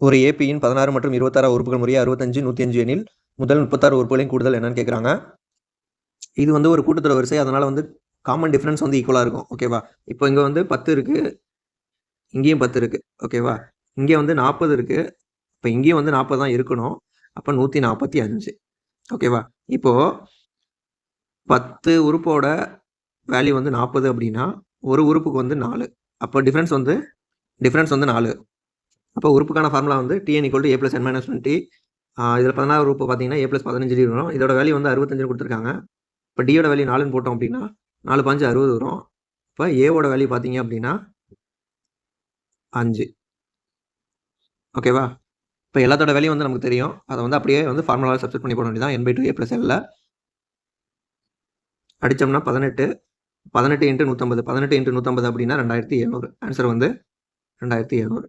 ஒரு ஏபியின் 16 மற்றும் 26 உறுப்புகள் முறையே 65, 105 எனில் முதல் 36 உறுப்புகளின் கூடுதல் என்னன்னு கேட்குறாங்க. இது வந்து ஒரு கூட்டுத்தொடர் வரிசை, அதனால வந்து காமன் டிஃபரன்ஸ் வந்து ஈக்குவலாக இருக்கும். ஓகேவா? இப்போ இங்கே வந்து 10 இருக்கு, இங்கேயும் 10 இருக்கு. ஓகேவா? இங்கே வந்து 40 இருக்கு, இப்போ இங்கேயும் வந்து 40 தான் இருக்கணும். அப்போ 145. ஓகேவா? இப்போ 10 உறுப்போட வேல்யூ வந்து 40 அப்படின்னா ஒரு உறுப்புக்கு வந்து 4. அப்போ டிஃபரன்ஸ் வந்து 4. அப்போ உறுப்புக்கான ஃபார்முலா வந்து Tn = a + n - 20. இதில் 16 உறுப்பு பார்த்தீங்கன்னா a + 15 வரும். இதோட வேல்யூ வந்து 65 கொடுத்துருக்காங்க. இப்போ டியோட வேல்யூ 4ன்னு போட்டோம் அப்படின்னா 4 × 5 60 வரும். இப்போ ஏவோட வேல்யூ பார்த்தீங்க அப்படின்னா 5. ஓகேவா? இப்போ எல்லாத்தோட வேல்யூ வந்து நமக்கு தெரியும். அதை வந்து அப்படியே வந்து ஃபார்முலாவில் சப்ஸ்டிட் பண்ணி போட வேண்டியதான். n/2 a + l அடித்தோம்னா 18 18 × 150 18 × 150 அப்படின்னா 2700. ஆன்சர் வந்து 2700.